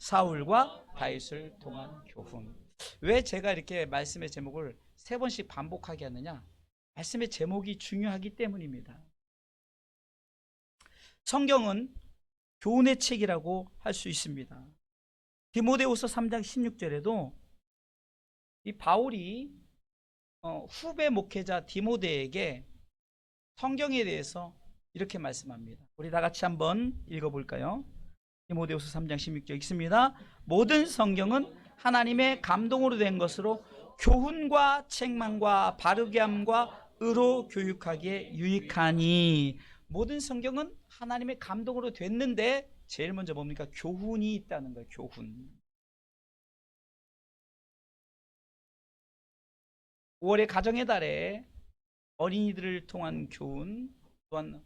사울과 다윗을 통한 교훈. 왜 제가 이렇게 말씀의 제목을 3번씩 반복하게 하느냐? 말씀의 제목이 중요하기 때문입니다. 성경은 교훈의 책이라고 할 수 있습니다. 디모데후서 3장 16절에도 이 바울이 후배 목회자 디모데에게 성경에 대해서 이렇게 말씀합니다. 우리 다 같이 한번 읽어볼까요? 디모데후서 3장 16절 읽습니다. 모든 성경은 하나님의 감동으로 된 것으로 교훈과 책망과 바르게 함과 의로 교육하기에 유익하니. 모든 성경은 하나님의 감동으로 됐는데 제일 먼저 뭡니까? 교훈이 있다는 거예요. 교훈. 5월의 가정의 달에 어린이들을 통한 교훈, 또한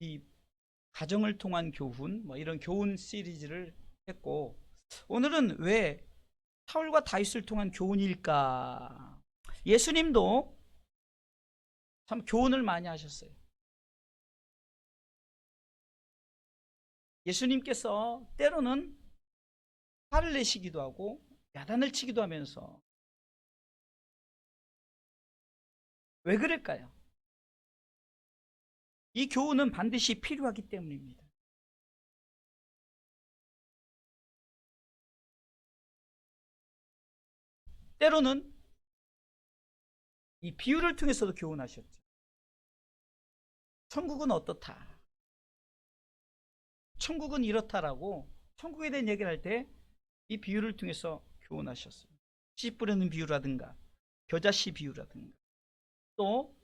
이 가정을 통한 교훈, 이런 교훈 시리즈를 했고, 오늘은 왜 사울과 다윗을 통한 교훈일까? 예수님도 참 교훈을 많이 하셨어요. 예수님께서 때로는 화를 내시기도 하고 야단을 치기도 하면서, 왜 그럴까요? 이 교훈은 반드시 필요하기 때문입니다. 때로는 이 비유를 통해서도 교훈하셨죠. 천국은 어떻다, 천국은 이렇다라고 천국에 대한 얘기를 할 때 이 비유를 통해서 교훈하셨어요. 씨 뿌리는 비유라든가 겨자씨 비유라든가, 또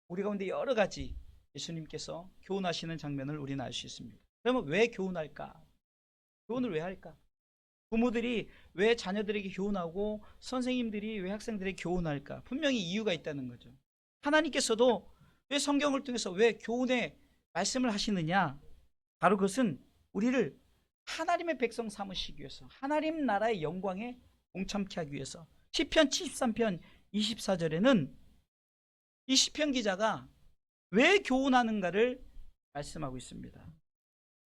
우리 가운데 여러 가지 예수님께서 교훈하시는 장면을 우리는 알 수 있습니다. 그러면 왜 교훈할까? 교훈을 왜 할까? 부모들이 왜 자녀들에게 교훈하고 선생님들이 왜 학생들에게 교훈할까? 분명히 이유가 있다는 거죠. 하나님께서도 왜 성경을 통해서 왜 교훈의 말씀을 하시느냐? 바로 그것은 우리를 하나님의 백성 삼으시기 위해서, 하나님 나라의 영광에 동참케 하기 위해서. 시편 73편 24절에는 이 시편 기자가 왜 교훈하는가를 말씀하고 있습니다.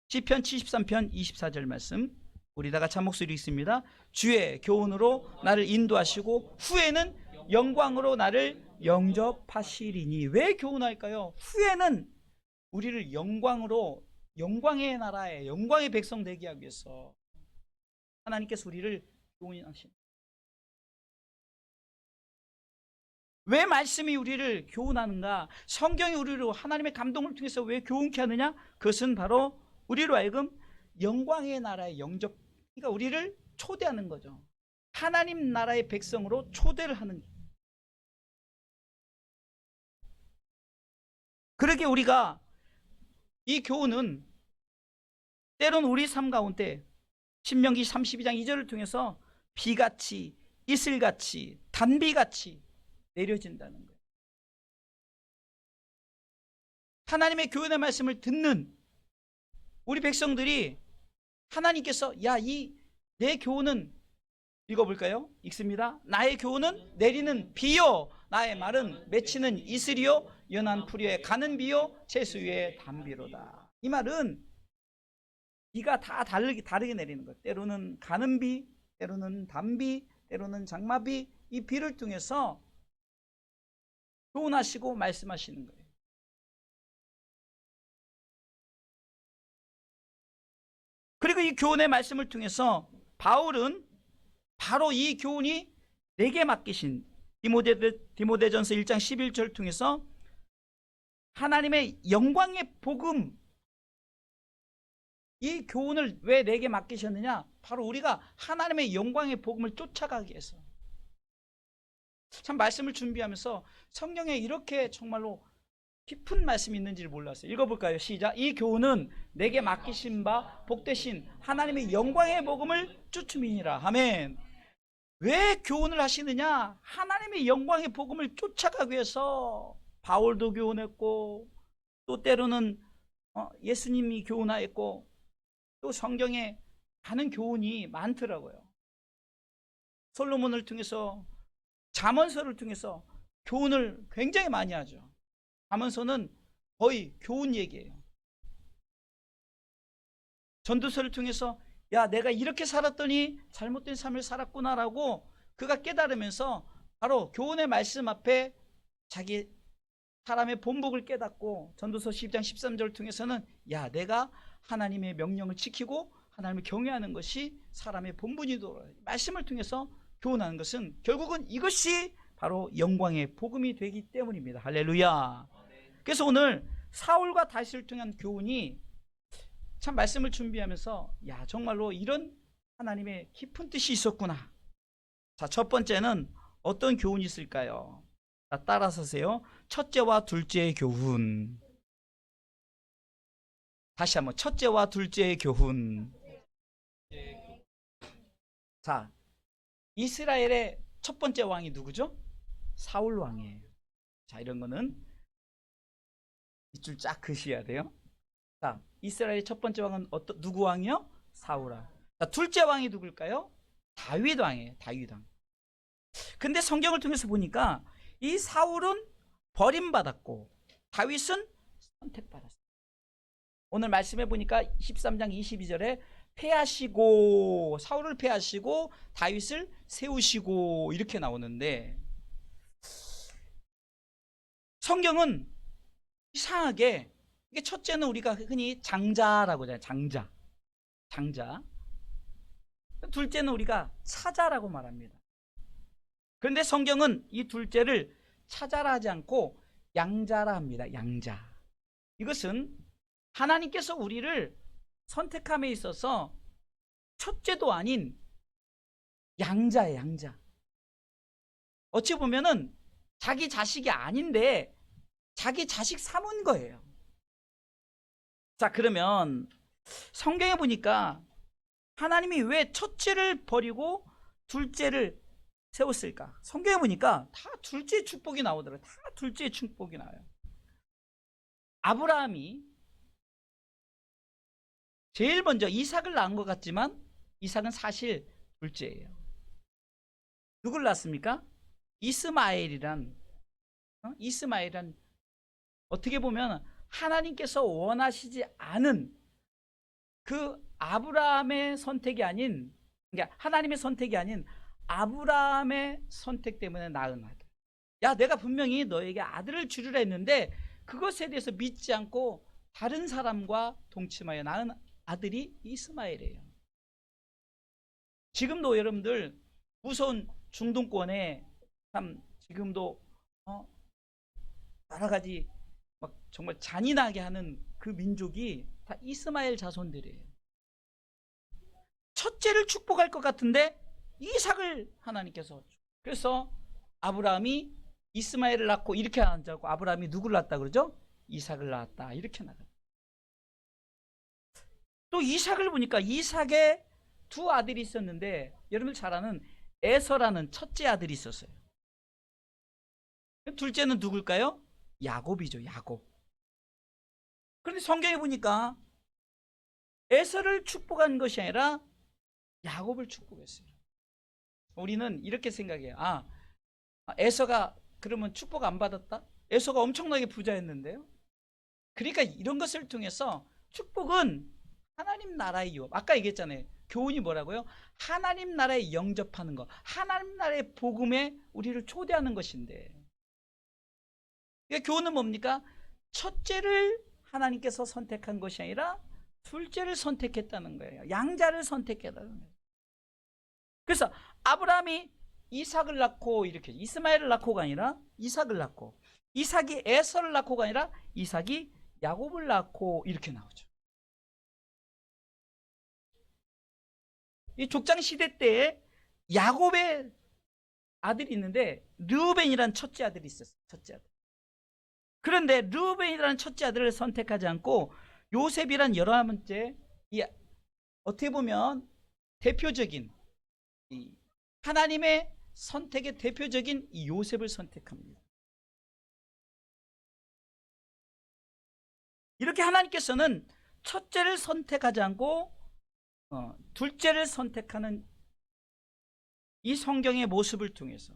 시편 73편 24절 말씀, 우리 다 같이 한 목소리 읽습니다. 주의 교훈으로 나를 인도하시고 후에는 영광으로 나를 영접하시리니. 왜 교훈할까요? 후에는 우리를 영광으로, 영광의 나라에 영광의 백성 되게 하기 위해서 하나님께서 우리를 교훈하십니다. 왜 말씀이 우리를 교훈하는가? 성경이 우리를 하나님의 감동을 통해서 왜 교훈케 하느냐? 그것은 바로 우리로 하여금 영광의 나라의 영접, 그러니까 우리를 초대하는 거죠. 하나님 나라의 백성으로 초대를 하는 거예요. 그러게 우리가 이 교훈은 때론 우리 삶 가운데 신명기 32장 2절을 통해서 비같이 이슬같이 단비같이 내려진다는 거예요. 하나님의 교훈의 말씀을 듣는 우리 백성들이 하나님께서 내 교훈은, 읽어볼까요? 읽습니다. 나의 교훈은 내리는 비요, 나의 말은 맺히는 이슬이요, 연한 풀이에 가는 비요, 채수 위에 단비로다. 이 말은 비가 다 다르게 내리는 것. 때로는 가는 비, 때로는 단비, 때로는 장마비. 이 비를 통해서 교훈하시고 말씀하시는 거예요. 그리고 이 교훈의 말씀을 통해서 바울은 바로 이 교훈이 내게 맡기신 디모데전서 1장 11절을 통해서 하나님의 영광의 복음, 이 교훈을 왜 내게 맡기셨느냐? 바로 우리가 하나님의 영광의 복음을 쫓아가기 위해서. 참 말씀을 준비하면서 성경에 이렇게 정말로 깊은 말씀이 있는지를 몰랐어요. 읽어볼까요? 시작. 이 교훈은 내게 맡기신 바 복되신 하나님의 영광의 복음을 쫓음이니라. 아멘. 왜 교훈을 하시느냐? 하나님의 영광의 복음을 쫓아가기 위해서. 바울도 교훈했고, 또 때로는 예수님이 교훈하였고, 또 성경에 많은 교훈이 많더라고요. 솔로몬을 통해서, 잠언서를 통해서 교훈을 굉장히 많이 하죠. 잠언서는 거의 교훈 얘기예요. 전도서를 통해서 야, 내가 이렇게 살았더니 잘못된 삶을 살았구나라고 그가 깨달으면서 바로 교훈의 말씀 앞에 자기 사람의 본복을 깨닫고 전도서 12장 13절을 통해서는 야, 내가 하나님의 명령을 지키고 하나님을 경외하는 것이 사람의 본분이도록 말씀을 통해서 교훈하는 것은 결국은 이것이 바로 영광의 복음이 되기 때문입니다. 할렐루야. 그래서 오늘 사울과 다윗을 통한 교훈이 참 말씀을 준비하면서 야, 정말로 이런 하나님의 깊은 뜻이 있었구나. 자, 첫 번째는 어떤 교훈이 있을까요? 자, 따라서세요. 첫째와 둘째의 교훈. 다시 한번 첫째와 둘째의 교훈. 자, 이스라엘의 첫 번째 왕이 누구죠? 사울 왕이에요. 자, 이런 거는 밑줄 쫙 그으셔야 돼요. 자, 이스라엘의 첫 번째 왕은 누구 왕이요? 사울 왕. 자, 둘째 왕이 누굴까요? 다윗 왕이에요. 다윗 왕. 근데 성경을 통해서 보니까 이 사울은 버림받았고 다윗은 선택받았어요. 오늘 말씀해 보니까 13장 22절에 패하시고 사울을 패하시고 다윗을 세우시고 이렇게 나오는데 성경은 이상하게 이게 첫째는 우리가 흔히 장자라고 하잖아요. 장자. 둘째는 우리가 차자라고 말합니다. 그런데 성경은 이 둘째를 차자라 하지 않고 양자라 합니다. 양자. 이것은 하나님께서 우리를 선택함에 있어서 첫째도 아닌 양자예요. 양자. 어찌 보면은 자기 자식이 아닌데 자기 자식 삼은 거예요. 자, 그러면 성경에 보니까 하나님이 왜 첫째를 버리고 둘째를 세웠을까? 성경에 보니까 다 둘째 축복이 나오더라고요. 다 둘째 축복이 나와요. 아브라함이 제일 먼저 이삭을 낳은 것 같지만 이삭은 사실 둘째예요. 누굴 낳습니까? 이스마엘이란 어떻게 보면 하나님께서 원하시지 않은 그 아브라함의 선택이 아닌, 그러니까 하나님의 선택이 아닌 아브라함의 선택 때문에 낳은 아들. 야, 내가 분명히 너에게 아들을 주리라 했는데 그것에 대해서 믿지 않고 다른 사람과 동침하여 낳은 아들이 이스마엘이에요. 지금도 여러분들 무서운 중동권에 참 지금도 여러 가지 막 정말 잔인하게 하는 그 민족이 다 이스마엘 자손들이에요. 첫째를 축복할 것 같은데 이삭을 하나님께서, 그래서 아브라함이 이스마엘을 낳고 이렇게 앉아고 아브라함이 누구를 낳았다 그러죠? 이삭을 낳았다 이렇게 나가. 또 이삭을 보니까 이삭의 두 아들이 있었는데 여러분들 잘 아는 에서라는 첫째 아들이 있었어요. 둘째는 누굴까요? 야곱이죠. 야곱. 그런데 성경에 보니까 에서를 축복한 것이 아니라 야곱을 축복했어요. 우리는 이렇게 생각해요. 에서가 그러면 축복 안 받았다? 에서가 엄청나게 부자였는데요. 그러니까 이런 것을 통해서 축복은 하나님 나라의 유업. 아까 얘기했잖아요. 교훈이 뭐라고요? 하나님 나라에 영접하는 것, 하나님 나라의 복음에 우리를 초대하는 것인데, 그러니까 교훈은 뭡니까? 첫째를 하나님께서 선택한 것이 아니라 둘째를 선택했다는 거예요. 양자를 선택했다는 거예요. 그래서 아브라함이 이삭을 낳고 이렇게 이스마엘을 낳고가 아니라 이삭을 낳고, 이삭이 에서를 낳고가 아니라 이삭이 야곱을 낳고 이렇게 나오죠. 이 족장 시대 때에 야곱의 아들이 있는데 르우벤이라는 첫째 아들이 있었어요. 첫째 아들. 그런데 르우벤이라는 첫째 아들을 선택하지 않고 요셉이란 11번째, 어떻게 보면 대표적인 하나님의 선택의 대표적인 이 요셉을 선택합니다. 이렇게 하나님께서는 첫째를 선택하지 않고 둘째를 선택하는 이 성경의 모습을 통해서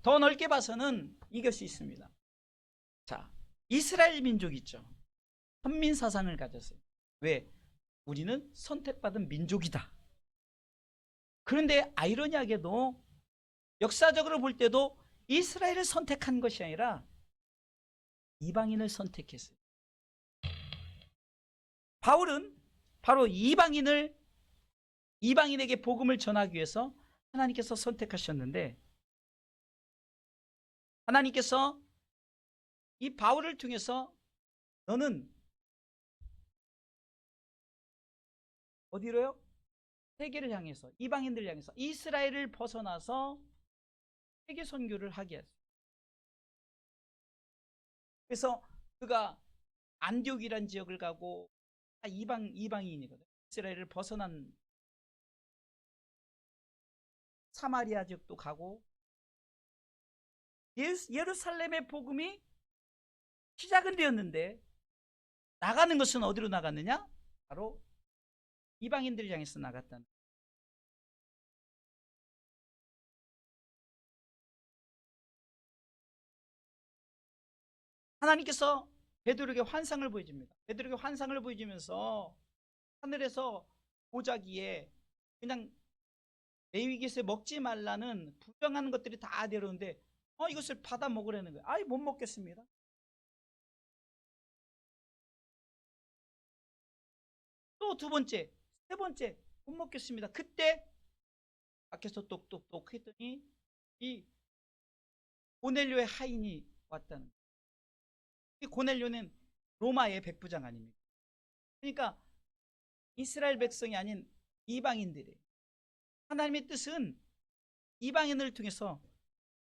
더 넓게 봐서는 이것이 있습니다. 자, 이스라엘 민족 있죠. 선민 사상을 가졌어요. 왜? 우리는 선택받은 민족이다. 그런데 아이러니하게도 역사적으로 볼 때도 이스라엘을 선택한 것이 아니라 이방인을 선택했어요. 바울은 바로 이방인에게 복음을 전하기 위해서 하나님께서 선택하셨는데, 하나님께서 이 바울을 통해서 너는 어디로요? 세계를 향해서, 이방인들을 향해서, 이스라엘을 벗어나서 세계 선교를 하게 했어요. 그래서 그가 안디옥이란 지역을 가고, 다 이방인이거든. 이스라엘을 벗어난 사마리아 지역도 가고, 예루살렘의 복음이 시작은 되었는데 나가는 것은 어디로 나갔느냐? 바로 이방인들을 향해서 나갔다는. 하나님께서 베드로에게 환상을 보여줍니다. 베드로에게 환상을 보여주면서 하늘에서 보자기에 그냥 레위기에서 먹지 말라는 부정하는 것들이 다 내려오는데 이것을 받아 먹으라는 거예요. 아이, 못 먹겠습니다. 또 두 번째, 세 번째, 못 먹겠습니다. 그때 밖에서 똑똑똑 했더니 이 고넬료의 하인이 왔다는 거예요. 이 고넬료는 로마의 백부장 아닙니까? 그러니까 이스라엘 백성이 아닌 이방인들이, 하나님의 뜻은 이방인을 통해서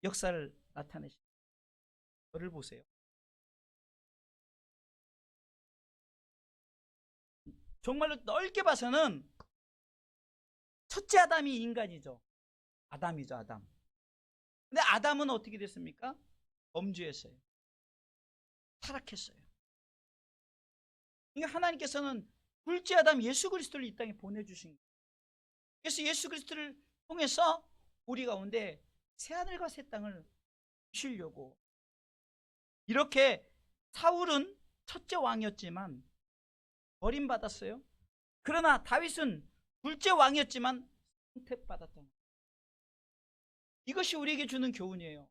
역사를 나타내십니다. 저를 보세요. 정말로 넓게 봐서는 첫째 아담이 인간이죠. 아담이죠, 아담. 근데 아담은 어떻게 됐습니까? 범죄했어요. 타락했어요. 그러니까 하나님께서는 둘째 아담 예수 그리스도를 이 땅에 보내주신 거예요. 그래서 예수 그리스도를 통해서 우리 가운데 새하늘과 새 땅을 주시려고. 이렇게 사울은 첫째 왕이었지만 버림받았어요. 그러나 다윗은 둘째 왕이었지만 선택받았다. 이것이 우리에게 주는 교훈이에요.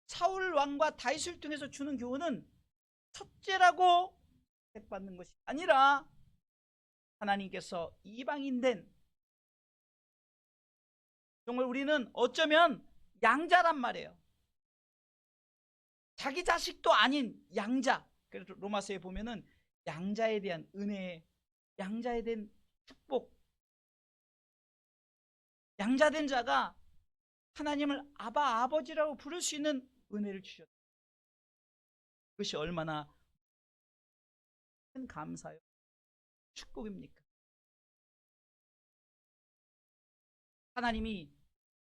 사울 왕과 다윗을 통해서 주는 교훈은 첫째라고 선택받는 것이 아니라 하나님께서 이방인된, 정말 우리는 어쩌면 양자란 말이에요. 자기 자식도 아닌 양자. 그래서 로마서에 보면은 양자에 대한 은혜, 양자에 대한 축복, 양자된 자가 하나님을 아바, 아버지라고 부를 수 있는 은혜를 주셨다. 그것이 얼마나 큰 감사요, 축복입니까? 하나님이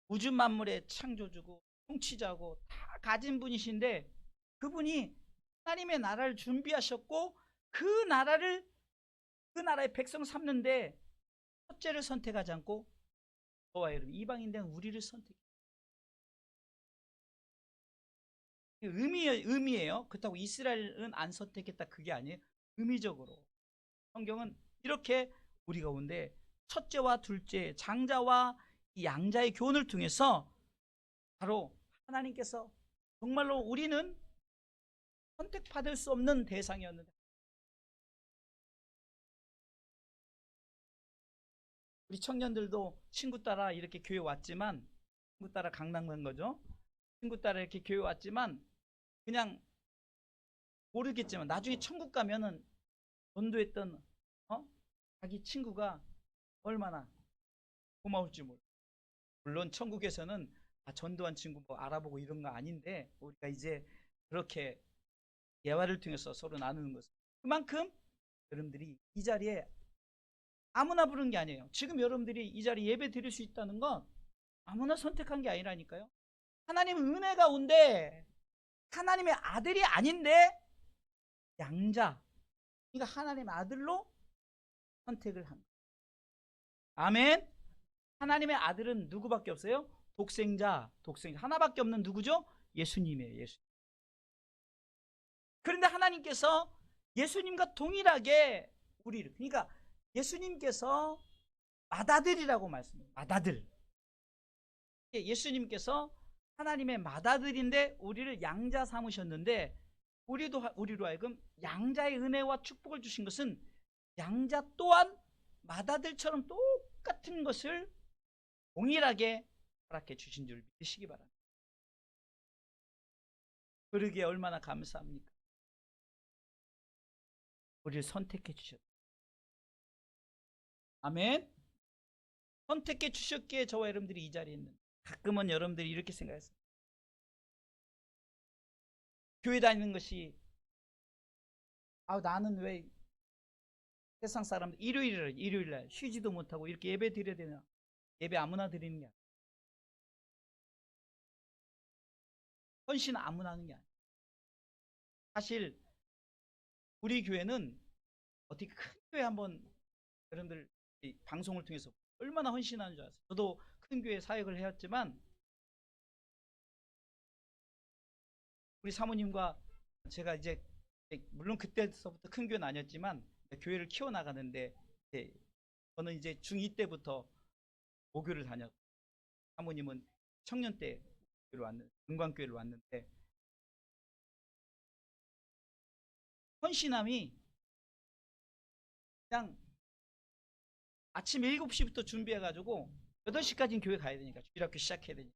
우주 만물의 창조주고 통치자고 다 가진 분이신데, 그분이 하나님의 나라를 준비하셨고 그 나라의 백성 삼는데 첫째를 선택하지 않고 저와 여러분 이방인 된 우리를 선택해요. 의미예요. 그렇다고 이스라엘은 안 선택했다, 그게 아니에요. 의미적으로 성경은 이렇게 우리 가운데 첫째와 둘째, 장자와 이 양자의 교훈을 통해서 바로 하나님께서 정말로 우리는 선택받을 수 없는 대상이었는데, 우리 청년들도 친구 따라 이렇게 교회 왔지만, 친구 따라 강남 간 거죠. 친구 따라 이렇게 교회 왔지만 그냥 모르겠지만 나중에 천국 가면은 전도했던 자기 친구가 얼마나 고마울지 몰라. 물론 천국에서는 전도한 친구 뭐 알아보고 이런 거 아닌데, 우리가 이제 그렇게 대화를 통해서 서로 나누는 것은, 그만큼 여러분들이 이 자리에 아무나 부른 게 아니에요. 지금 여러분들이 이 자리에 예배 드릴 수 있다는 건 아무나 선택한 게 아니라니까요. 하나님은 은혜 가운데 하나님의 아들이 아닌데 양자, 그러니까 하나님의 아들로 선택을 한 거예요. 아멘. 하나님의 아들은 누구밖에 없어요? 독생자 하나밖에 없는 누구죠? 예수님이에요. 예수. 그런데 하나님께서 예수님과 동일하게 우리를, 그러니까 예수님께서 맏아들이라고 말씀해요. 맏아들. 예수님께서 하나님의 맏아들인데 우리를 양자 삼으셨는데 우리로 하여금 양자의 은혜와 축복을 주신 것은 양자 또한 맏아들처럼 똑같은 것을 동일하게 허락해 주신 줄 믿으시기 바랍니다. 그러기에 얼마나 감사합니까? 우리를 선택해 주셨다. 아멘. 선택해 주셨기에 저와 여러분들이 이 자리에 있는, 가끔은 여러분들이 이렇게 생각했어요. 교회 다니는 것이 나는 왜 세상 사람들 일요일날 쉬지도 못하고 이렇게 예배 드려야 되나? 예배 아무나 드리는 게 아니야. 헌신 아무나 하는 게 아니야. 사실 우리 교회는 어떻게 큰 교회 한번 여러분들 이 방송을 통해서 얼마나 헌신하는 줄 아세요? 저도 큰 교회 사역을 해왔지만 우리 사모님과 제가 이제 물론 그때서부터 큰 교회는 아니었지만 교회를 키워나가는데 저는 이제 중2 때부터 모교를 다녔고 사모님은 청년 때 은광교회를 왔는데 헌신함이 그냥 아침 7시부터 준비해가지고 8시까지는 교회 가야 되니까 주일학교 시작해야 되니까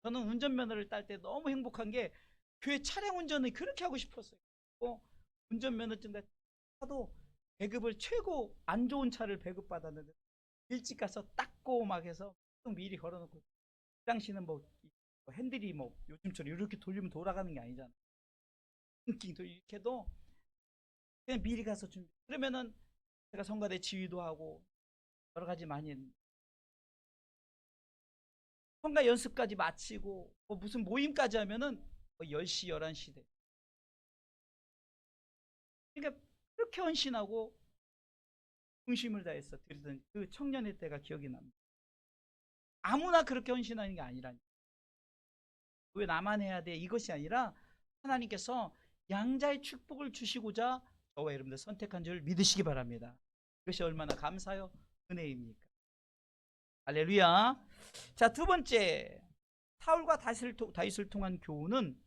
저는 운전면허를 딸 때 너무 행복한 게 교회 차량 운전을 그렇게 하고 싶었어요. 운전면허증 타도 배급을 최고 안 좋은 차를 배급받았는데 일찍 가서 닦고 막 해서 미리 걸어놓고 그 당시는 뭐 핸들이 뭐 요즘처럼 이렇게 돌리면 돌아가는 게 아니잖아. 이렇게 해도 그냥 미리 가서 준비. 그러면은 제가 성가대 지휘도 하고 여러 가지 많이 했는데 성가 연습까지 마치고 무슨 모임까지 하면은 10시 11시 돼. 그러니까 그렇게 헌신하고 중심을 다해서 드리던 그 청년의 때가 기억이 납니다. 아무나 그렇게 헌신하는 게 아니라니까. 왜 나만 해야 돼? 이것이 아니라 하나님께서 양자의 축복을 주시고자 저와 여러분들 선택한 줄 믿으시기 바랍니다. 그것이 얼마나 감사요 은혜입니까? 할렐루야. 자, 두 번째, 사울과 다윗을 통한 교훈은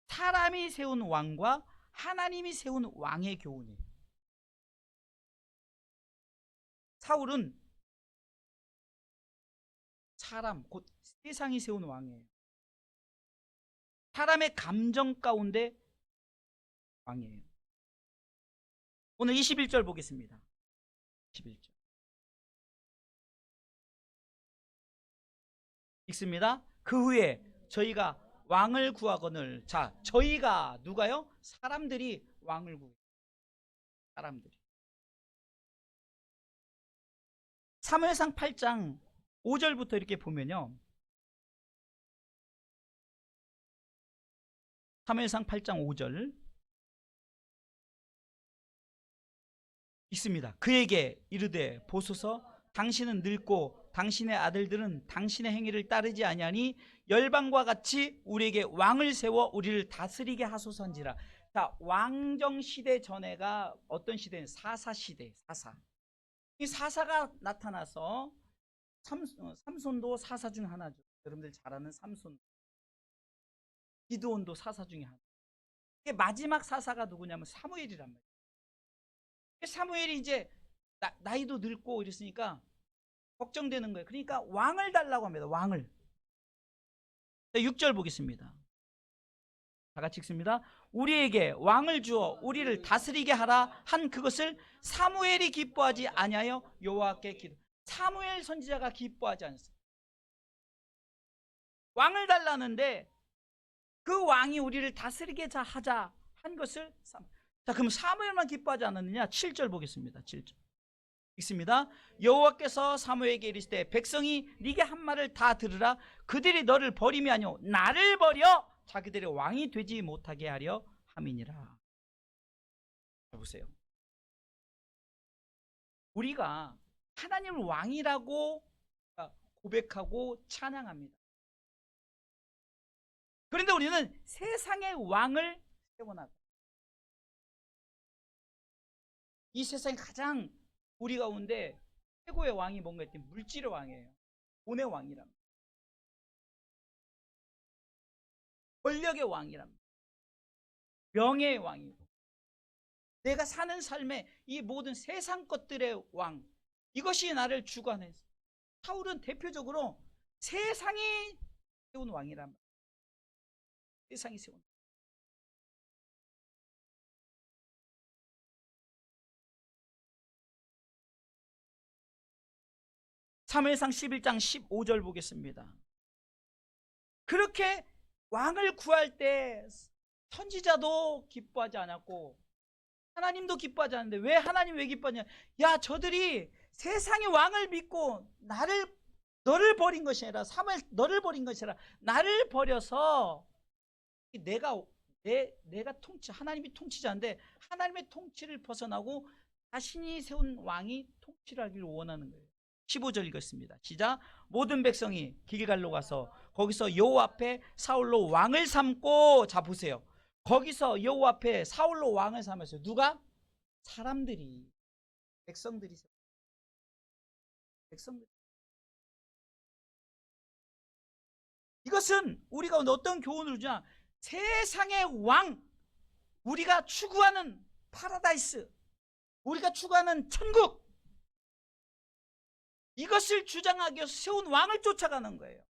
사람이 세운 왕과 하나님이 세운 왕의 교훈이에요. 사울은 사람, 곧 세상이 세운 왕이에요. 사람의 감정 가운데 왕이에요. 오늘 21절 보겠습니다. 21절. 읽습니다. 그 후에 저희가 왕을 구하거늘. 자, 저희가 누가요? 사람들이 왕을 구해요. 사람들이. 사무엘상 8장 5절부터 이렇게 보면요. 사무엘상 8장 5절 있습니다. 그에게 이르되 보소서 당신은 늙고 당신의 아들들은 당신의 행위를 따르지 아니하니 열방과 같이 우리에게 왕을 세워 우리를 다스리게 하소서인지라. 자, 왕정 시대 전에가 어떤 시대는 사사 시대. 사사. 이 사사가 나타나서 삼손도 사사 중 하나죠. 여러분들 잘 아는 삼손. 기드온도 사사 중에 하나. 이게 마지막 사사가 누구냐면 사무엘이란 말이에요. 사무엘이 이제 나이도 늙고 이랬으니까 걱정되는 거예요. 그러니까 왕을 달라고 합니다. 왕을. 6절 보겠습니다. 다 같이 읽습니다. 우리에게 왕을 주어 우리를 다스리게 하라 한 그것을 사무엘이 기뻐하지 아니하여 여호와께 기도. 사무엘 선지자가 기뻐하지 않았어요. 왕을 달라는데 그 왕이 우리를 다스리게 하자 한 것을 자, 그럼 사무엘만 기뻐하지 않았느냐? 7절 보겠습니다. 7절. 읽습니다. 여호와께서 사무엘에게 이르시되 백성이 네게 한 말을 다 들으라. 그들이 너를 버림이 아니오 나를 버려 자기들의 왕이 되지 못하게 하려 함이니라. 보세요. 우리가 하나님을 왕이라고 고백하고 찬양합니다. 그런데 우리는 세상의 왕을 세워나가. 이 세상에 가장 우리 가운데 최고의 왕이 뭔가 했더니 물질의 왕이에요. 돈의 왕이랍니다. 권력의 왕이랍니다. 명예의 왕이고, 내가 사는 삶의 이 모든 세상 것들의 왕, 이것이 나를 주관해서, 사울은 대표적으로 세상이 세운 왕이란 말이에요. 세상이 세운. 사무엘상 11장 15절 보겠습니다. 그렇게 왕을 구할 때 선지자도 기뻐하지 않았고 하나님도 기뻐하지 않는데, 왜 하나님 왜 기뻐하냐? 야, 저들이 세상의 왕을 믿고 너를 버린 것이 아니라, 사무엘 너를 버린 것이 아니라 나를 버려서 내가 하나님이 통치자인데 하나님의 통치를 벗어나고 자신이 세운 왕이 통치를 하기를 원하는 거예요. 15절 읽었습니다. 시작. 모든 백성이 길갈로 가서 거기서 여호와 앞에 사울로 왕을 삼고, 자 보세요. 거기서 여호와 앞에 사울로 왕을 삼았어요. 누가? 사람들이, 백성들이. 이것은 우리가 어떤 교훈을 주냐? 세상의 왕, 우리가 추구하는 파라다이스, 우리가 추구하는 천국, 이것을 주장하기 위해서 세운 왕을 쫓아가는 거예요.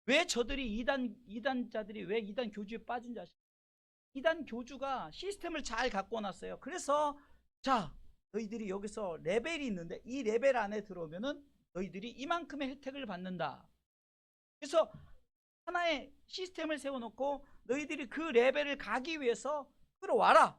왜 저들이 이단자들이 왜 이단 교주에 빠진지 아시죠? 이단 교주가 시스템을 잘 갖고 놨어요. 그래서 자, 너희들이 여기서 레벨이 있는데 이 레벨 안에 들어오면은 너희들이 이만큼의 혜택을 받는다. 그래서 하나의 시스템을 세워놓고 너희들이 그 레벨을 가기 위해서 끌어와라.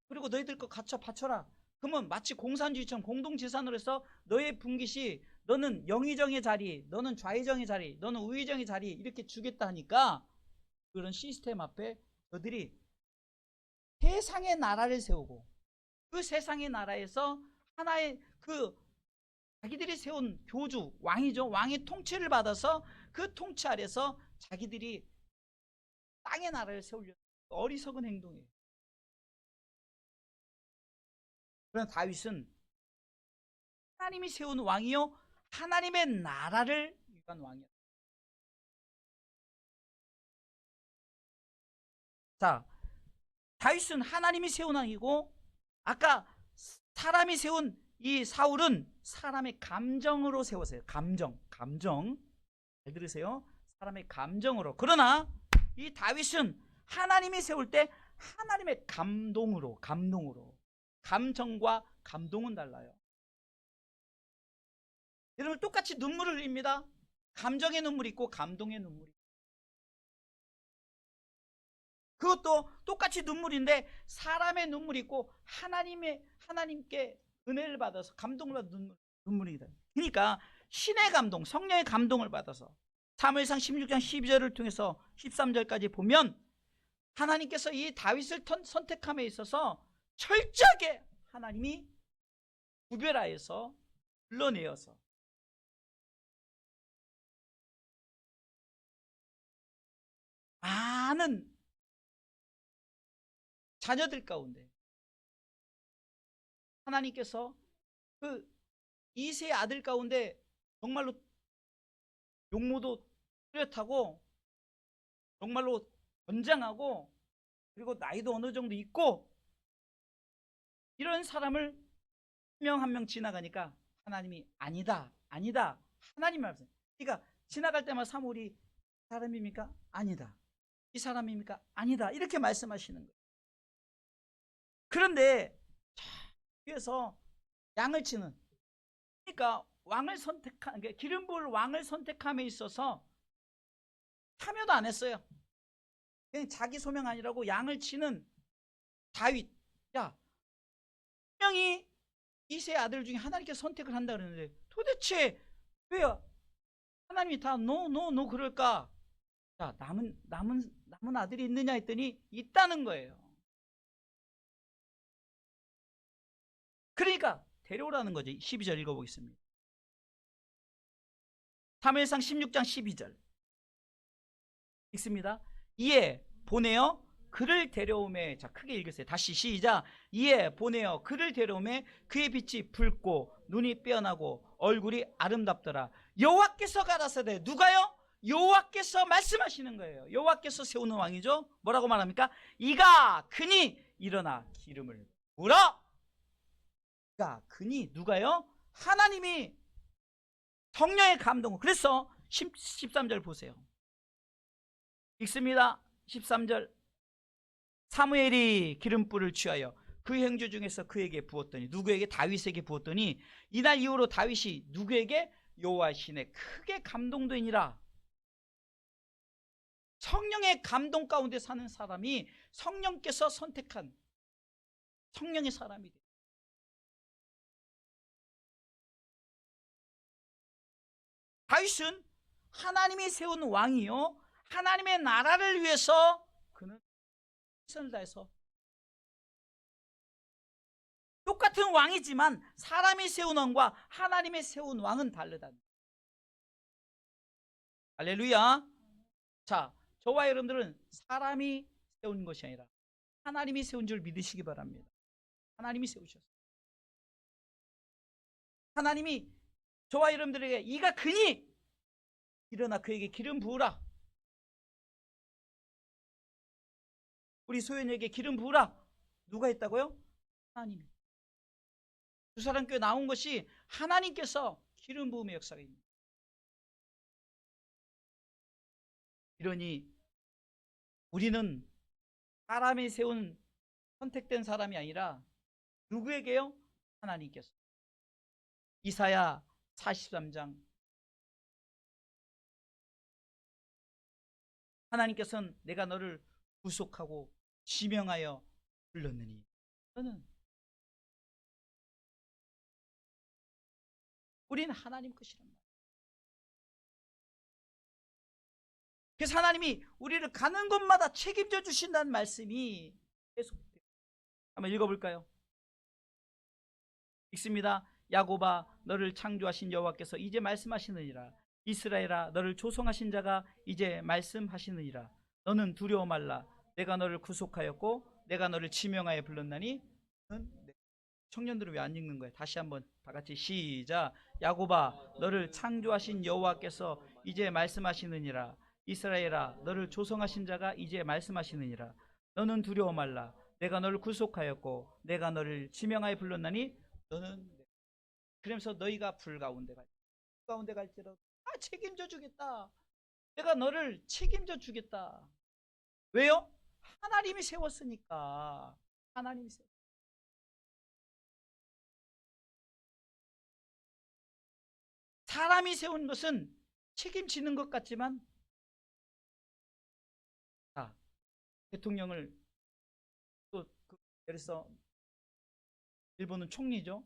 그리고 너희들 거 갖춰 바쳐라. 그러면 마치 공산주의처럼 공동재산으로 해서 너의 분깃이, 너는 영의정의 자리, 너는 좌의정의 자리, 너는 우의정의 자리 이렇게 주겠다 하니까, 그런 시스템 앞에 너희들이 세상의 나라를 세우고, 그 세상의 나라에서 하나의 자기들이 세운 교주, 왕이죠. 왕의 통치를 받아서 그 통치 아래서 자기들이 땅의 나라를 세우려는 어리석은 행동이에요. 그러나 다윗은 하나님이 세운 왕이요, 하나님의 나라를 위한 왕이었어요. 자, 다윗은 하나님이 세운 왕이고, 아까 사람이 세운 이 사울은 사람의 감정으로 세웠어요. 감정. 잘 들으세요. 사람의 감정으로. 그러나 이 다윗은 하나님이 세울 때 하나님의 감동으로. 감정과 감동은 달라요. 여러분, 똑같이 눈물을 흘립니다. 감정의 눈물이 있고 감동의 눈물이 있고, 그것도 똑같이 눈물인데 사람의 눈물이 있고 하나님께 은혜를 받아서 감동을 받은 눈물이다. 그러니까 신의 감동, 성령의 감동을 받아서 사무엘상 16장 12절을 통해서 13절까지 보면 하나님께서 이 다윗을 선택함에 있어서 철저하게 하나님이 구별하여서 불러내어서 많은 자녀들 가운데 하나님께서 그 이세의 아들 가운데 정말로 용모도 뚜렷하고 정말로 건장하고 그리고 나이도 어느 정도 있고 이런 사람을 한 명 한 명 지나가니까 하나님이 아니다 하나님 말씀. 그러니까 지나갈 때마다 사무엘이 사람입니까? 아니다. 이 사람입니까? 아니다. 이렇게 말씀하시는 거예요. 그런데 위에서 양을 치는, 그러니까 왕을 선택한, 기름 부을 왕을 선택함에 있어서 참여도 안 했어요. 그냥 자기 소명 아니라고 양을 치는 다윗. 야, 분명히 이세의 아들 중에 하나님께서 선택을 한다 그러는데 도대체 왜 하나님이 다 노 그럴까? 자, 남은 아들이 있느냐 했더니 있다는 거예요. 그러니까 데려오라는 거지. 12절 읽어보겠습니다. 사무엘상 16장 12절 읽습니다. 이에 보내어 그를 데려오매. 자, 크게 읽으세요. 다시 시작. 이에 보내어 그를 데려오매 그의 빛이 붉고 눈이 빼어나고 얼굴이 아름답더라. 여호와께서 가라사대. 누가요? 여호와께서 말씀하시는 거예요. 여호와께서 세우는 왕이죠. 뭐라고 말합니까? 이가 그니 일어나 기름을 부으라. 이가 그니 누가요? 하나님이 성령의 감동. 그래서 13절 보세요. 읽습니다. 13절. 사무엘이 기름불을 취하여 그 행주 중에서 그에게 부었더니, 누구에게? 다윗에게 부었더니 이날 이후로 다윗이 누구에게? 여호와 신에 크게 감동되니라. 성령의 감동 가운데 사는 사람이 성령께서 선택한 성령의 사람이 돼요. 다윗은 하나님이 세운 왕이요, 하나님의 나라를 위해서 그는 최선을 다해서, 똑같은 왕이지만 사람이 세운 왕과 하나님의 세운 왕은 다르다. 할렐루야. 자, 저와 여러분들은 사람이 세운 것이 아니라 하나님이 세운 줄 믿으시기 바랍니다. 하나님이 세우셨어요. 하나님이 저와 여러분들에게 이가 그니 일어나 그에게 기름 부으라. 우리 소연에게 기름 부으라. 누가 했다고요? 하나님이. 두 사람 교회 나온 것이 하나님께서 기름 부음의 역사가 있습니다. 이러니 우리는 사람이 세운 선택된 사람이 아니라 누구에게요? 하나님께서. 이사야 43장. 하나님께서는 내가 너를 구속하고 지명하여 불렀느니 너는, 우리는 하나님 것이란 말이에요. 그래서 하나님이 우리를 가는 곳마다 책임져 주신다는 말씀이 계속돼요. 한번 읽어볼까요? 읽습니다. 야곱아 너를 창조하신 여호와께서 이제 말씀하시느니라. 이스라엘아 너를 조성하신 자가 이제 말씀하시느니라. 너는 두려워 말라. 내가 너를 구속하였고 내가 너를 지명하여 불렀나니. 청년들은 왜 안 읽는 거예요? 다시 한번 다 같이 시작. 야곱아 너를 창조하신 여호와께서 이제 말씀하시느니라. 이스라엘아 너를 조성하신 자가 이제 말씀하시느니라. 너는 두려워 말라. 내가 너를 구속하였고 내가 너를 지명하여 불렀나니. 너는, 그러면서 너희가 불 가운데 갈지라도 책임져 주겠다. 내가 너를 책임져 주겠다. 왜요? 하나님이 세웠으니까. 하나님이 세웠으니까. 사람이 세운 것은 책임지는 것 같지만, 자, 대통령을 또 그래서 일본은 총리죠.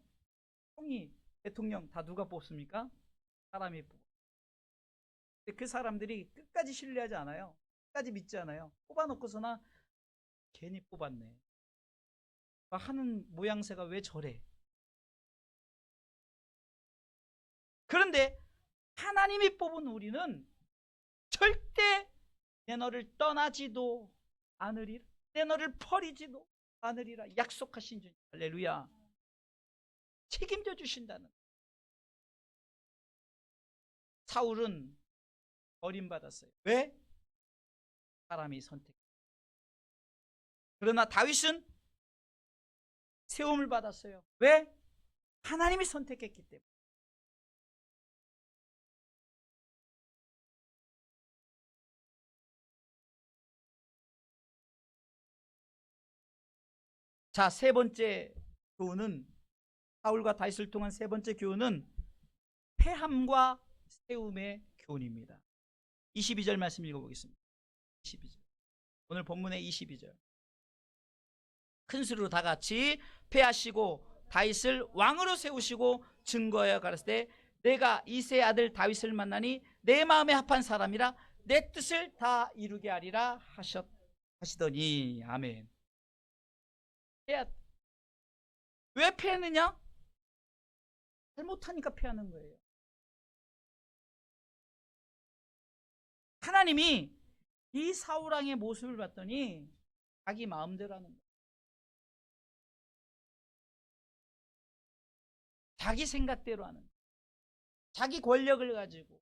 총리, 대통령 다 누가 뽑습니까? 사람이 뽑아. 그 사람들이 끝까지 신뢰하지 않아요. 끝까지 믿지 않아요. 뽑아놓고서나 괜히 뽑았네. 하는 모양새가 왜 저래? 그런데 하나님이 뽑은 우리는 절대 내 너를 떠나지도 않으리라. 내 너를 버리지도 않으리라. 약속하신 주님. 할렐루야. 책임져 주신다는. 사울은 버림받았어요. 왜? 사람이 선택. 그러나 다윗은 세움을 받았어요. 왜? 하나님이 선택했기 때문에. 자, 세 번째 교훈은, 사울과 다윗을 통한 세 번째 교훈은 패함과 세움의 교훈입니다. 22절 말씀 읽어보겠습니다. 22절. 오늘 본문의 22절. 큰 소리로 다 같이 패하시고 다윗을 왕으로 세우시고 증거하여 가라사대 내가 이새의 아들 다윗을 만나니 내 마음에 합한 사람이라 내 뜻을 다 이루게 하리라 하시더니. 아멘. 왜 패했느냐? 잘못하니까 패하는 거예요. 하나님이 이 사울왕의 모습을 봤더니 자기 마음대로 하는 거예요. 자기 생각대로 하는 거예요. 자기 권력을 가지고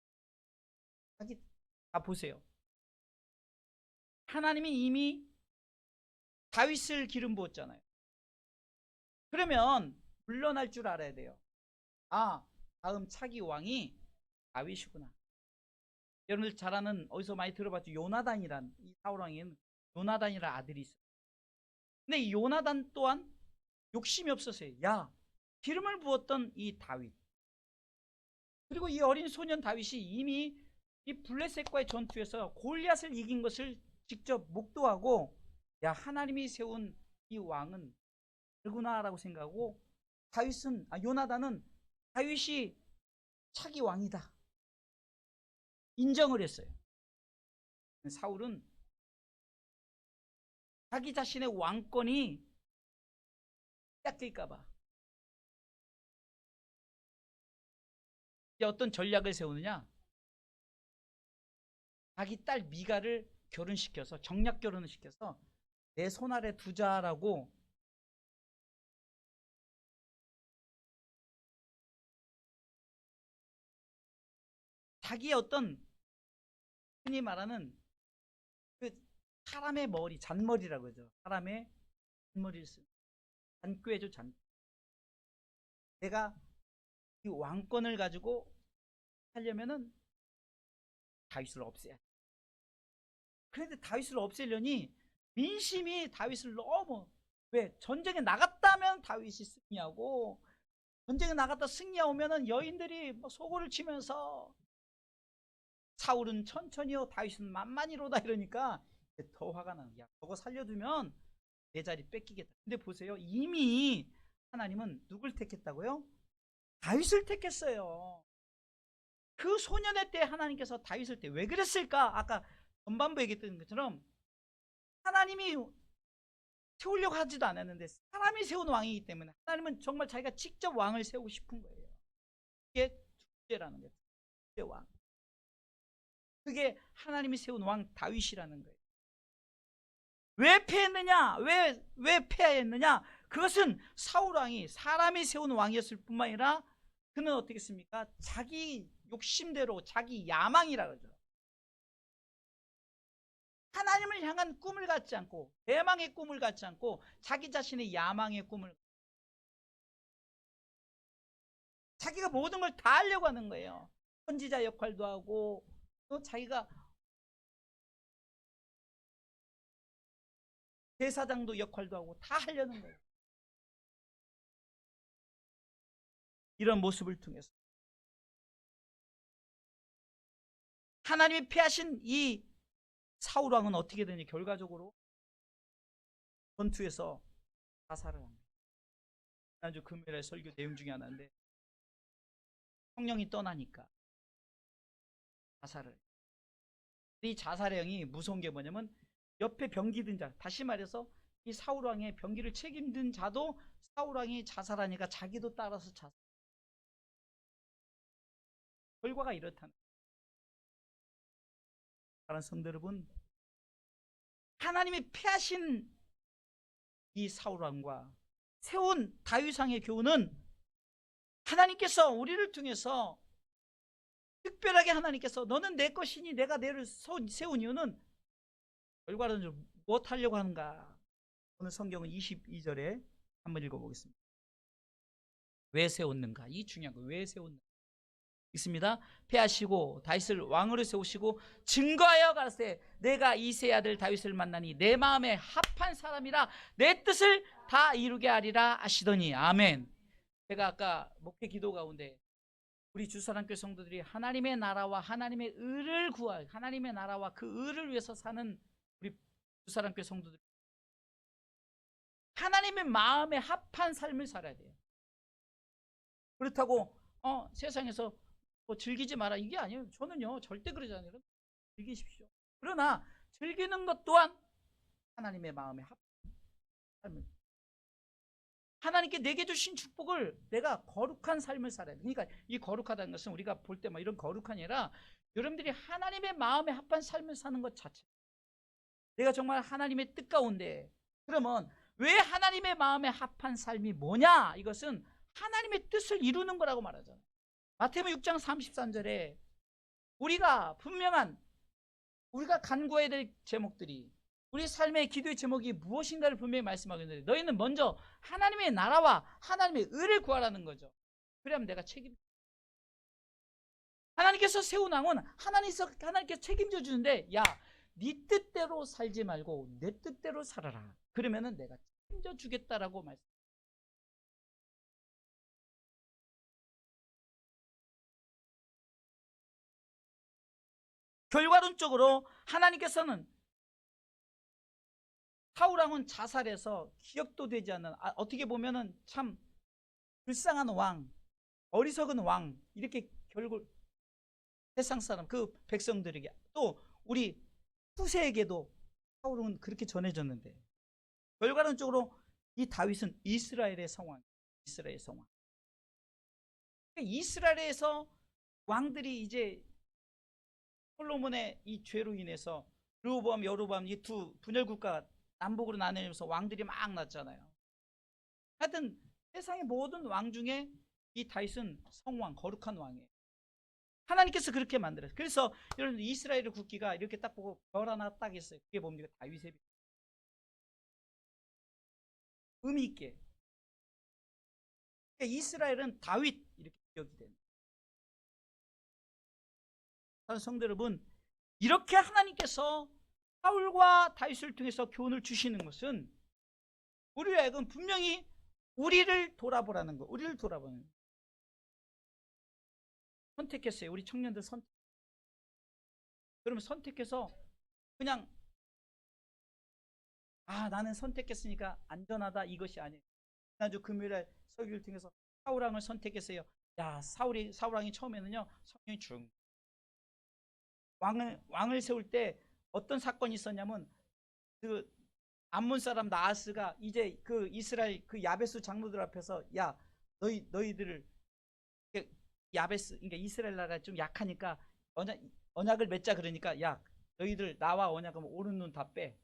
자기 보세요. 하나님이 이미 다윗을 기름 부었잖아요. 그러면 물러날 줄 알아야 돼요. 아, 다음 차기 왕이 다윗이구나. 여러분들 잘 아는, 어디서 많이 들어봤죠? 요나단이란, 이 사울 왕에는 요나단이라는 아들이 있어요. 근데 이 요나단 또한 욕심이 없었어요. 야, 기름을 부었던 이 다윗, 그리고 이 어린 소년 다윗이 이미 이 블레셋과의 전투에서 골리앗을 이긴 것을 직접 목도하고, 야, 하나님이 세운 이 왕은 누구나라고 생각하고, 요나단은 다윗이 차기 왕이다 인정을 했어요. 사울은 자기 자신의 왕권이 뺏길까봐 어떤 전략을 세우느냐, 자기 딸 미가를 결혼시켜서, 정략 결혼을 시켜서 내 손 아래 두자라고. 자기의 어떤, 흔히 말하는 그 사람의 머리, 잔머리라고 하죠. 사람의 잔머리를 쓰는, 잔꾀죠, 잔. 내가 이 왕권을 가지고 하려면은 다윗을 없애야 돼. 그런데 다윗을 없애려니 민심이 다윗을 너무, 왜? 전쟁에 나갔다면 다윗이 승리하고, 전쟁에 나갔다 승리하면은 여인들이 소고를 치면서 사울은 천천히요 다윗은 만만히로다 이러니까 더 화가 나는 거야. 저거 살려두면 내 자리 뺏기겠다. 근데 보세요, 이미 하나님은 누굴 택했다고요? 다윗을 택했어요. 그 소년의 때 하나님께서 다윗을 때 왜 그랬을까? 아까 전반부 얘기했던 것처럼 하나님이 세우려고 하지도 않았는데 사람이 세운 왕이기 때문에 하나님은 정말 자기가 직접 왕을 세우고 싶은 거예요. 그게 둘째라는 거예요. 둘째 왕. 그게 하나님이 세운 왕 다윗이라는 거예요. 왜 패했느냐? 왜 패했느냐? 그것은 사울 왕이 사람이 세운 왕이었을 뿐만 아니라 그는 어떻게 했습니까? 자기 욕심대로, 자기 야망이라 그러죠. 하나님을 향한 꿈을 갖지 않고, 대망의 꿈을 갖지 않고 자기 자신의 야망의 꿈을, 자기가 모든 걸 다 하려고 하는 거예요. 선지자 역할도 하고, 또 자기가 대사장도 역할도 하고 다 하려는 거예요. 이런 모습을 통해서 하나님이 패하신 이 사울 왕은 어떻게 되니? 결과적으로 전투에서 자살을 합니다. 지난주 금요일에 설교 내용 중에 하나인데, 성령이 떠나니까 자살을. 이 자살의 영이 무서운 게 뭐냐면, 옆에 병기 든 자, 다시 말해서 이 사울 왕의 병기를 책임진 자도 사울 왕이 자살하니까 자기도 따라서 자살. 결과가 이렇다는. 다른 성도 여러분, 하나님이 패하신 이 사울 왕과 세운 다윗 왕의 교훈은, 하나님께서 우리를 통해서 특별하게 하나님께서 너는 내 것이니 내가 너를 세운 이유는 결과는 무엇하려고 하는가? 오늘 성경은 22절에 한번 읽어보겠습니다. 왜 세웠는가? 이 중요한 거, 왜 세웠는가? 있습니다. 패하시고 다윗을 왕으로 세우시고 증거하여 가라사대 내가 이새의 아들 다윗을 만나니 내 마음에 합한 사람이라 내 뜻을 다 이루게 하리라 하시더니. 아멘. 제가 아까 목회 기도 가운데 우리 주사랑교회 성도들이 하나님의 나라와 하나님의 의를 구할, 하나님의 나라와 그 의를 위해서 사는 우리 주사랑교회 성도들, 하나님의 마음에 합한 삶을 살아야 돼요. 그렇다고 세상에서 즐기지 마라 이게 아니에요. 저는요 절대 그러지 않아요. 즐기십시오. 그러나 즐기는 것 또한 하나님의 마음에 합한 삶을, 하나님께 내게 주신 축복을 내가 거룩한 삶을 살아야 돼. 그러니까 이 거룩하다는 것은 우리가 볼 때 막 이런 거룩한 게 아니라 여러분들이 하나님의 마음에 합한 삶을 사는 것 자체. 내가 정말 하나님의 뜻 가운데, 그러면 왜 하나님의 마음에 합한 삶이 뭐냐? 이것은 하나님의 뜻을 이루는 거라고 말하잖아요. 마태복음 6장 33절에 우리가 분명한, 우리가 간구해야 될 제목들이, 우리 삶의 기도의 제목이 무엇인가를 분명히 말씀하고 있는데, 너희는 먼저 하나님의 나라와 하나님의 의를 구하라는 거죠. 그러면 내가 하나님께서 세운 왕은 하나님께서 책임져 주는데, 야, 네 뜻대로 살지 말고 내 뜻대로 살아라. 그러면은 내가 책임져 주겠다라고 말씀. 결과론적으로 하나님께서는 사울왕은 자살해서 기억도 되지 않는, 어떻게 보면은 참 불쌍한 왕, 어리석은 왕, 이렇게 결국 세상 사람, 그 백성들에게, 또 우리 후세에게도 사울은 그렇게 전해졌는데, 결과론적으로 이 다윗은 이스라엘의 성왕, 이스라엘의 성왕. 이스라엘에서 왕들이 이제 솔로몬의 이 죄로 인해서 르호보암, 여로보암 이 두 분열 국가가 남북으로 나뉘면서 왕들이 막 났잖아요. 하여튼 세상의 모든 왕 중에 이 다윗은 성왕, 거룩한 왕이에요. 하나님께서 그렇게 만들었어요. 그래서 여러분, 이스라엘의 국기가 이렇게 딱 보고 별 하나 딱 있어요. 그게 뭡니까? 다윗의 의미 있게. 그러니까 이스라엘은 다윗 이렇게 기억이 됩니다. 성도 여러분, 이렇게 하나님께서 사울과 다윗을 통해서 교훈을 주시는 것은 우리로 하여금 분명히 우리를 돌아보라는 거, 우리를 돌아보는. 선택했어요. 우리 청년들 선택. 그러면 선택해서 그냥 나는 선택했으니까 안전하다, 이것이 아니에요. 지난주 금요일에 설교를 통해서 사울왕을 선택했어요. 야, 사울왕이 처음에는요, 성령이 왕을 세울 때 어떤 사건이 있었냐면, 그 암몬 사람 나하스가 이제 그 이스라엘 그 야베스 장로들 앞에서, 야, 너희들을, 야베스, 그러니까 이스라엘 나라가 좀 약하니까 언약을 맺자. 그러니까, 야, 너희들 나와 언약하면 오른 눈 다 빼.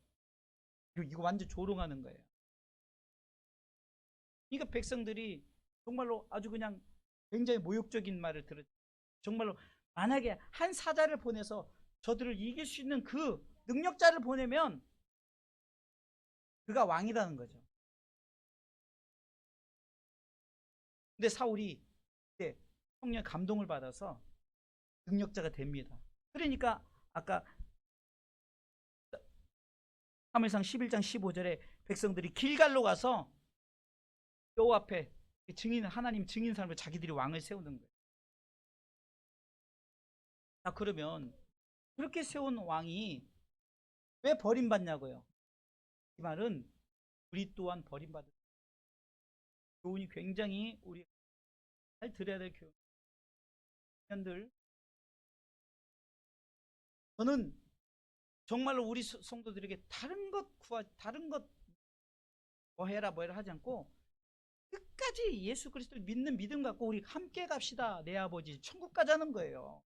이거 완전 조롱하는 거예요. 그러니까 백성들이 정말로 아주 그냥 굉장히 모욕적인 말을 들었죠. 정말로 만약에 한 사자를 보내서 저들을 이길 수 있는 그 능력자를 보내면 그가 왕이라는 거죠. 근데 사울이 그때 성령 감동을 받아서 능력자가 됩니다. 그러니까 아까 사무엘상 11장 15절에 백성들이 길갈로 가서 여호와 앞에 하나님 증인 사람을 자기들이 왕을 세우는 거예요. 그러면 그렇게 세운 왕이 왜 버림받냐고요? 이 말은 우리 또한 버림받을 교훈이 굉장히 우리 잘 들어야 될 교훈들. 저는 정말로 우리 성도들에게 다른 것 뭐 해라 하지 않고 끝까지 예수 그리스도를 믿는 믿음 갖고 우리 함께 갑시다. 내 아버지 천국 가자는 거예요.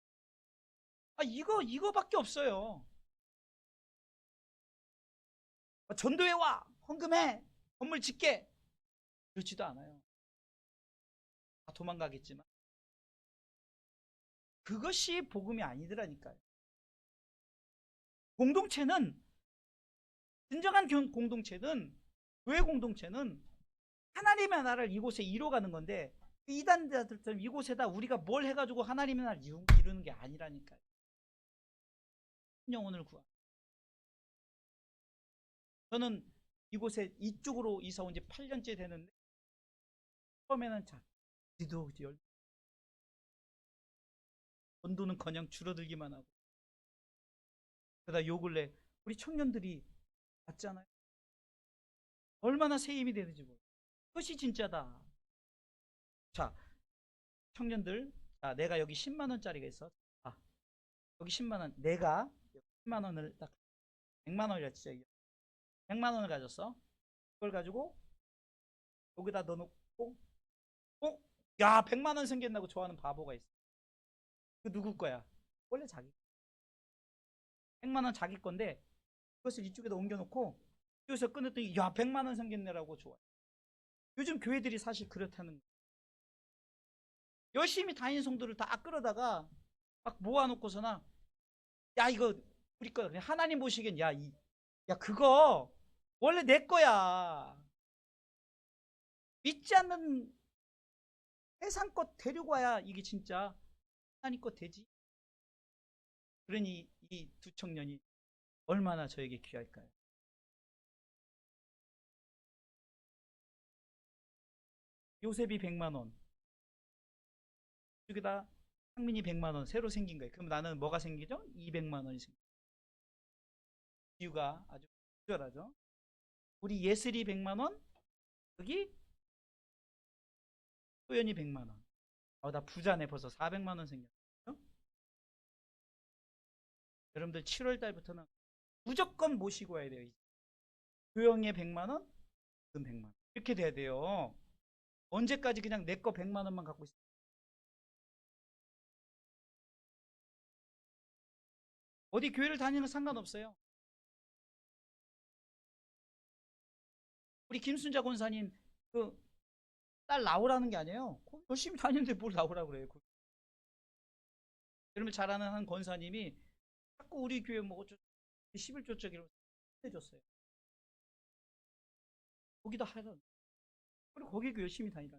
이거밖에 없어요. 전도회 와, 헌금해, 건물 짓게, 그렇지도 않아요. 다 도망가겠지만 그것이 복음이 아니더라니까요. 공동체는, 진정한 공동체는, 교회 공동체는 하나님의 나라를 이곳에 이뤄가는 건데, 이단자들처럼 이곳에다 우리가 뭘 해가지고 하나님의 나라를 이루는 게 아니라니까요. 영혼을 구하. 저는 이곳에 이쪽으로 이사 온 지 8년째 되는데, 처음에는 우리도 원도는커녕 줄어들기만 하고, 그러다 요 근래 우리 청년들이 왔잖아요. 얼마나 새 힘이 되는지 모르겠어요. 그것이 진짜다. 자, 청년들, 내가 여기 10만 원짜리가 있어. 여기 10만 원, 내가 10만 원을 딱 100만 원이었죠. 100만 원을 가졌어. 그걸 가지고 여기다 넣어놓고, 야, 100만 원 생겼다고 좋아하는 바보가 있어. 그 누구 거야? 원래 자기. 100만 원 자기 건데 그것을 이쪽에다 옮겨놓고 이쪽에서 끊었더니 야 100만 원 생겼네라고 좋아요. 요즘 교회들이 사실 그렇다는 거예요. 열심히 다니는 성도를 다 끌어다가 막 모아놓고서나 야 이거 우리 거야. 그냥 하나님 보시기엔 야 그거 원래 내 거야. 믿지 않는 세상 것 데리고 와야 이게 진짜 하나님 것 되지. 그러니 이 두 청년이 얼마나 저에게 귀할까요? 요셉이 100만 원, 여기다 상민이 100만 원 새로 생긴 거예요. 그럼 나는 뭐가 생기죠? 200만 원이 생기죠. 이유가 아주 특별하죠. 우리 예슬이 100만 원, 여기 소연이 100만 원. 나 부자네. 벌써 400만 원 생겼죠. 여러분들 7월 달부터는 무조건 모시고 와야 돼요. 교영의 100만 원, 금 100만 원. 이렇게 돼야 돼요. 언제까지 그냥 내 거 100만 원만 갖고 있어? 어디 교회를 다니는 건 상관없어요. 우리 김순자 권사님 그 딸 나오라는 게 아니에요. 열심히 다니는데 뭘 나오라고 그래요. 여러분 잘 아는 한 권사님이 자꾸 우리 교회 뭐 11조 쪽 이러면서 해줬어요. 거기다 하라. 그리고 거기 열심히 다니라.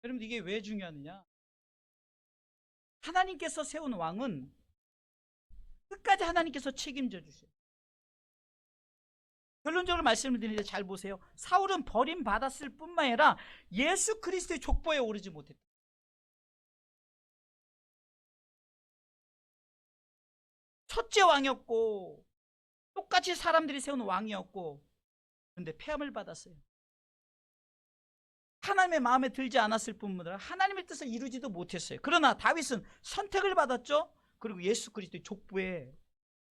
여러분 이게 왜 중요하느냐? 하나님께서 세운 왕은 끝까지 하나님께서 책임져 주세요. 결론적으로 말씀을 드리는데 잘 보세요. 사울은 버림받았을 뿐만 아니라 예수 그리스도의 족보에 오르지 못했다. 첫째 왕이었고 똑같이 사람들이 세운 왕이었고 그런데 폐함을 받았어요. 하나님의 마음에 들지 않았을 뿐만 아니라 하나님의 뜻을 이루지도 못했어요. 그러나 다윗은 선택을 받았죠. 그리고 예수 그리스도의 족보에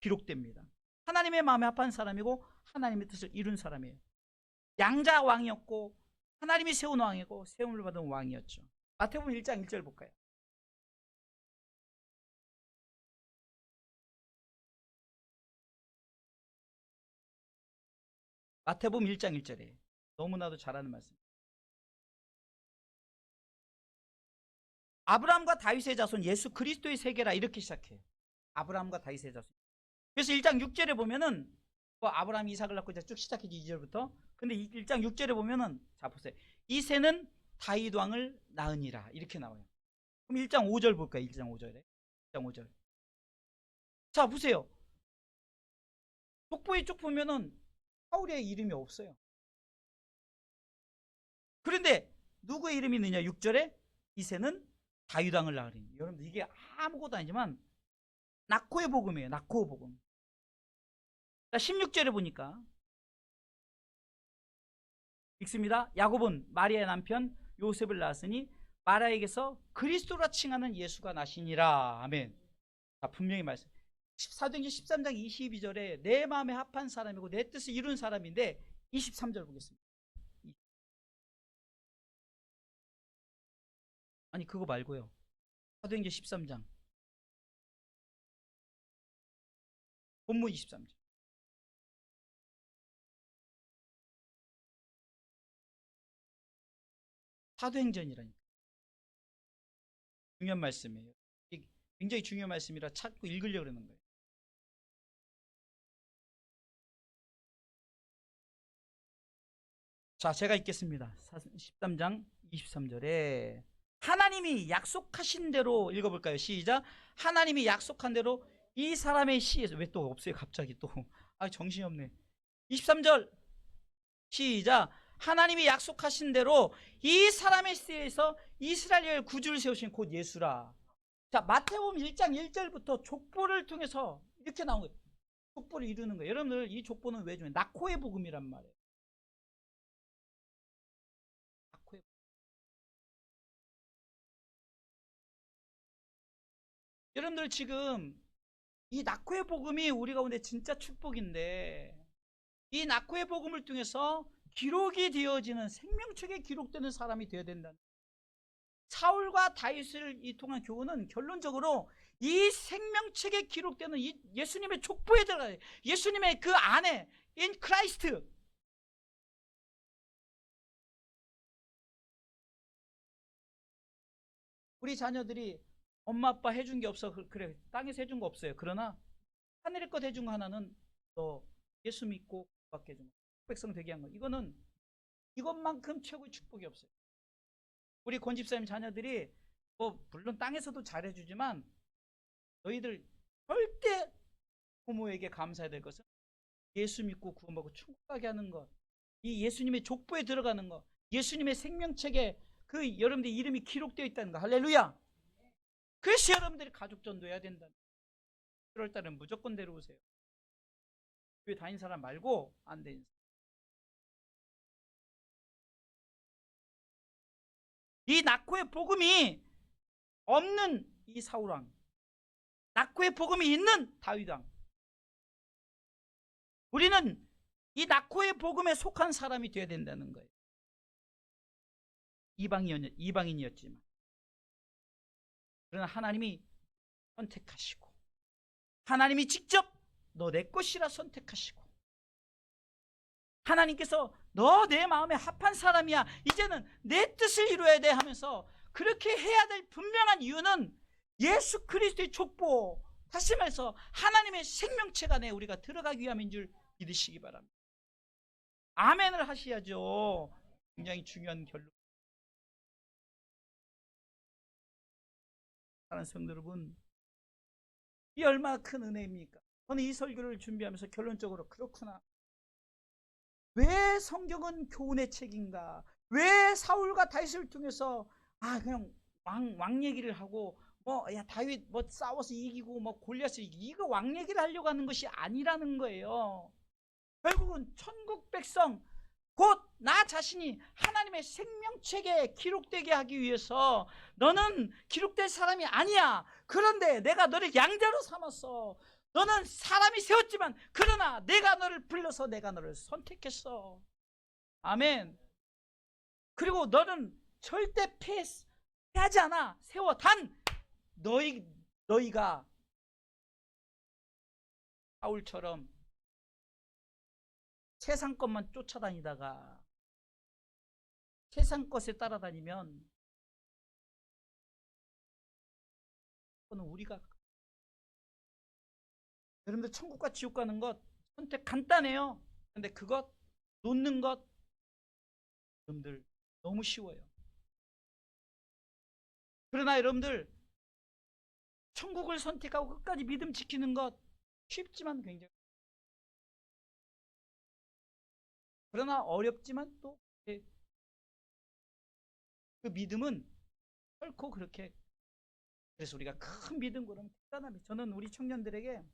기록됩니다. 하나님의 마음에 합한 사람이고 하나님의 뜻을 이룬 사람이에요. 양자 왕이었고 하나님이 세운 왕이고 세움을 받은 왕이었죠. 마태복음 1장 1절 볼까요? 마태복음 1장 1절에 너무나도 잘하는 말씀. 아브라함과 다윗의 자손 예수 그리스도의 세계라 이렇게 시작해요. 아브라함과 다윗의 자손. 그래서 1장 6절에 보면은 아브라함이 이삭을 낳고 이제 쭉 시작해지 2절부터. 근데 1장 6절에 보면은 자 보세요. 이새는 다윗 왕을 낳으니라 이렇게 나와요. 그럼 1장 5절 볼까요? 1장 5절에. 1장 5절. 자 보세요. 족보에 쭉 보면은 사울의 이름이 없어요. 그런데 누구의 이름이 있느냐? 6절에 이새는 다윗 왕을 낳으리니. 여러분들 이게 아무것도 아니지만 낙호의 복음이에요. 낙호의 복음. 자 16절에 보니까 읽습니다. 야곱은 마리아의 남편 요셉을 낳았으니 마리아에게서 그리스도라 칭하는 예수가 나시니라. 아멘. 자 분명히 말씀. 사도행전 13장 22절에 내 마음에 합한 사람이고 내 뜻을 이룬 사람인데 23절 보겠습니다. 아니 그거 말고요. 사도행전 13장 본문 23절. 사도행전이라니까. 중요한 말씀이에요. 굉장히 중요한 말씀이라 찾고 읽으려고 그러는 거예요. 자, 제가 읽겠습니다. 13장 23절에 하나님이 약속하신 대로 읽어볼까요? 시작. 하나님이 약속한 대로 이 사람의 시에서 왜 또 없어요? 갑자기 또 정신이 없네. 23절 시작. 하나님이 약속하신 대로 이 사람의 시에서 이스라엘 구주를 세우신 곧 예수라. 자, 마태복음 1장 1절부터 족보를 통해서 이렇게 나온 거예요. 족보를 이루는 거예요. 여러분들 이 족보는 왜 중요해요? 낙호의 복음이란 말이에요. 낙호의 복음. 여러분들 지금 이 낙호의 복음이 우리 가운데 진짜 축복인데 이 낙호의 복음을 통해서 기록이 되어지는 생명책에 기록되는 사람이 되어야 된다. 사울과 다윗을 이 통한 교훈은 결론적으로 이 생명책에 기록되는 이 예수님의 족보에 들어가요. 예수님의 그 안에 in Christ. 우리 자녀들이 엄마 아빠 해준 게 없어. 그래, 땅에서 해준 거 없어요. 그러나 하늘의 것 해준 거 하나는 너 예수 믿고 받게 해준 거, 백성 되게 한 거. 이거는 이것만큼 최고의 축복이 없어요. 우리 권집사님 자녀들이 뭐 물론 땅에서도 잘해주지만 너희들 절대 부모에게 감사해야 될 것은 예수 믿고 구원받고 천국 가게 하는 것, 이 예수님의 족보에 들어가는 것, 예수님의 생명책에 그 여러분들 이름이 기록되어 있다는 거. 할렐루야. 그래서 여러분들이 가족 전도해야 된다. 1월 달은 무조건 데려오세요. 교회 다닌 사람 말고 안 되는 사람. 이 낙후의 복음이 없는 이 사울왕, 낙후의 복음이 있는 다윗왕. 우리는 이 낙후의 복음에 속한 사람이 되어야 된다는 거예요. 이방인이었지만 그러나 하나님이 선택하시고 하나님이 직접 너 내 것이라 선택하시고 하나님께서 너 내 마음에 합한 사람이야, 이제는 내 뜻을 이루어야 돼 하면서 그렇게 해야 될 분명한 이유는 예수 그리스도의 족보, 다시 말해서 하나님의 생명책 안에 우리가 들어가기 위함인 줄 믿으시기 바랍니다. 아멘을 하셔야죠. 굉장히 중요한 결론. 사랑하는 성도 여러분, 이 얼마나 큰 은혜입니까? 저는 이 설교를 준비하면서 결론적으로 그렇구나, 왜 성경은 교훈의 책인가, 왜 사울과 다윗을 통해서 그냥 왕 얘기를 하고 야 다윗 뭐 싸워서 이기고 뭐 골리앗을 이기고, 이거 왕 얘기를 하려고 하는 것이 아니라는 거예요. 결국은 천국 백성 곧 나 자신이 하나님의 생명책에 기록되게 하기 위해서 너는 기록될 사람이 아니야. 그런데 내가 너를 양자로 삼았어. 너는 사람이 세웠지만 그러나 내가 너를 불러서 내가 너를 선택했어. 아멘. 그리고 너는 절대 패하지 않아. 세워. 단 너희가 사울처럼 세상 것만 쫓아다니다가 세상 것에 따라다니면 그거는 우리가, 여러분들 천국과 지옥 가는 것 선택 간단해요. 근데 그것 놓는 것 여러분들 너무 쉬워요. 그러나 여러분들 천국을 선택하고 끝까지 믿음 지키는 것 쉽지만 굉장히, 그러나 어렵지만 또 그 믿음은 결코 그렇게, 그래서 우리가 큰 믿음 그러면 대단합니다. 저는 우리 청년들에게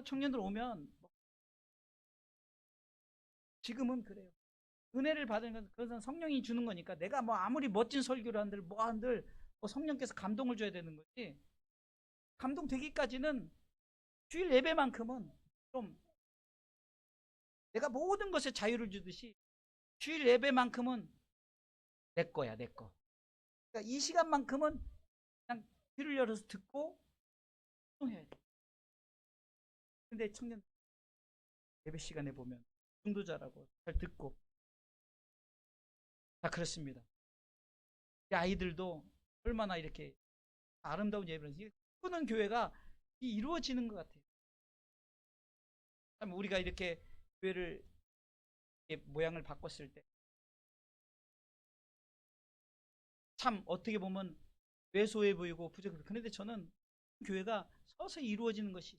청년들 오면 지금은 그래요. 은혜를 받은 건 그것은 성령이 주는 거니까 내가 뭐 아무리 멋진 설교를 한들 뭐 한들 성령께서 감동을 줘야 되는 거지. 감동되기까지는 주일 예배만큼은 좀 내가 모든 것에 자유를 주듯이 주일 예배만큼은 내 거야, 내 거. 그러니까 이 시간만큼은 그냥 귀를 열어서 듣고 해야 돼. 근데 청년 예배 시간에 보면 중도자라고 잘 듣고 다 그렇습니다. 아이들도 얼마나 이렇게 아름다운 예배를 꾸는 교회가 이루어지는 것 같아요. 우리가 이렇게 교회를 모양을 바꿨을 때 참 어떻게 보면 왜소해 보이고 부족해. 그런데 저는 교회가 서서히 이루어지는 것이,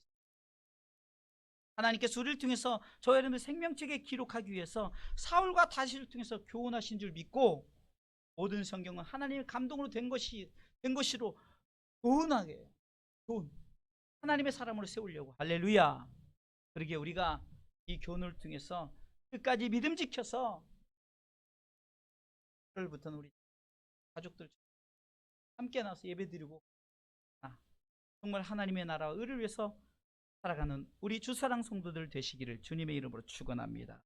하나님께서 우리를 통해서 저 여러분의 생명책에 기록하기 위해서 사울과 다윗을 통해서 교훈하신 줄 믿고, 모든 성경은 하나님의 감동으로 된 것이로 교훈하게, 교훈, 하나님의 사람으로 세우려고. 할렐루야. 그러기에 우리가 이 교훈을 통해서 끝까지 믿음 지켜서 1월부터는 우리 가족들 함께 나와서 예배드리고 정말 하나님의 나라와 의를 위해서 살아가는 우리 주사랑 성도들 되시기를 주님의 이름으로 축원합니다.